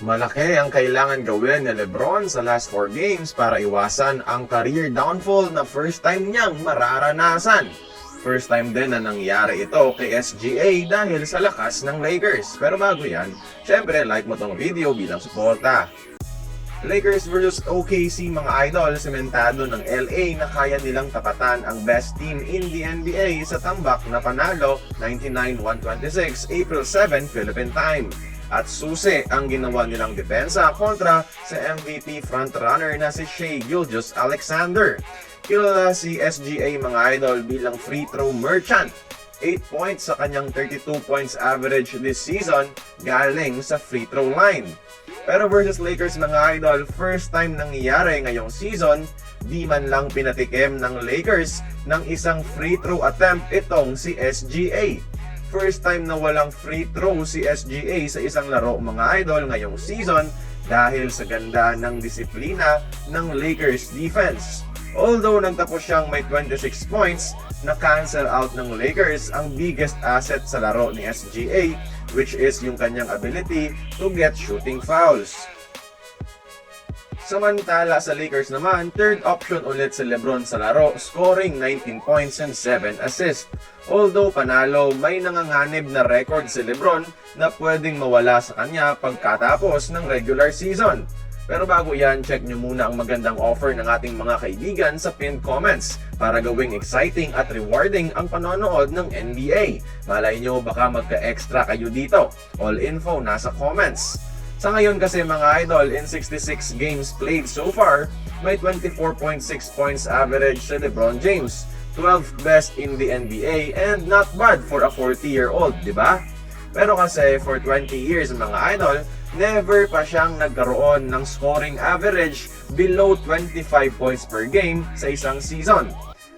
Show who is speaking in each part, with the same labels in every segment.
Speaker 1: Malaki ang kailangan gawin ni LeBron sa last 4 games para iwasan ang career downfall na first time niyang mararanasan. First time din na nangyari ito kay SGA dahil sa lakas ng Lakers. Pero bago yan, syempre like mo tong video bilang suporta. Lakers versus OKC mga idol, sementado ng LA na kaya nilang tapatan ang best team in the NBA sa tambak na panalo 99-126 April 7 Philippine time. At susi ang ginawa nilang depensa kontra sa MVP frontrunner na si Shai Gilgeous-Alexander. Kilala si SGA mga idol bilang free throw merchant. 8 points sa kanyang 32 points average this season galing sa free throw line. Pero versus Lakers mga idol, first time nangyayari ngayong season, di man lang pinatikim ng Lakers ng isang free throw attempt itong si SGA. First time na walang free throw si SGA sa isang laro mga idol ngayong season dahil sa ganda ng disiplina ng Lakers defense. Although nagtapos siyang may 26 points, na-cancel out ng Lakers ang biggest asset sa laro ni SGA, which is yung kanyang ability to get shooting fouls. Samantala sa Lakers naman, third option ulit si LeBron sa laro, scoring 19 points and 7 assists. Although panalo, may nanganganib na record si LeBron na pwedeng mawala sa kanya pagkatapos ng regular season. Pero bago yan, check nyo muna ang magandang offer ng ating mga kaibigan sa pinned comments para gawing exciting at rewarding ang panonood ng NBA. Malay nyo baka magka-extra kayo dito. All info nasa comments. Sa ngayon kasi mga idol, in 66 games played so far, may 24.6 points average si LeBron James. 12th best in the NBA and not bad for a 40-year-old, di ba? Pero kasi for 20 years mga idol, never pa siyang nagkaroon ng scoring average below 25 points per game sa isang season.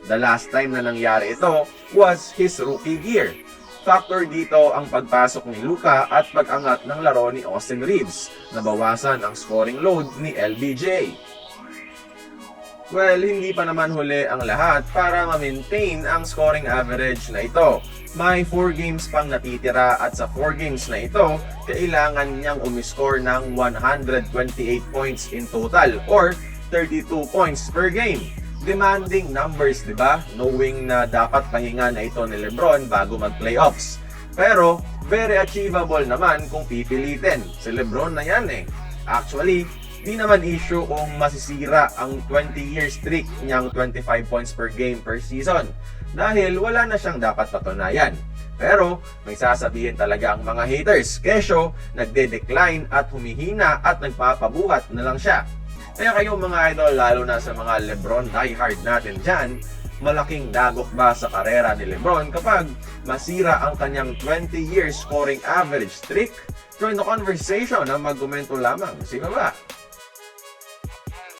Speaker 1: The last time na nangyari ito was his rookie year. Factor dito ang pagpasok ni Luka at pag-angat ng laro ni Austin Reeves. Nabawasan ang scoring load ni LBJ. Well, hindi pa naman huli ang lahat para ma-maintain ang scoring average na ito. May 4 games pang natitira at sa 4 games na ito, kailangan niyang umiscore ng 128 points in total or 32 points per game. Demanding numbers, di ba? Knowing na dapat pahinga na ito ni LeBron bago mag-playoffs. Pero, very achievable naman kung pipilitin. Si LeBron na yan eh. Actually, di naman issue kung masisira ang 20-year streak niyang 25 points per game per season dahil wala na siyang dapat patunayan. Pero may sasabihin talaga ang mga haters, kesyo nagde-decline at humihina at nagpapabuhat na lang siya. Kaya kayo mga idol, lalo na sa mga LeBron diehard natin dyan, malaking dagok ba sa karera ni LeBron kapag masira ang kanyang 20-year scoring average streak? Join the conversation na mag-komento lamang. Sino ba?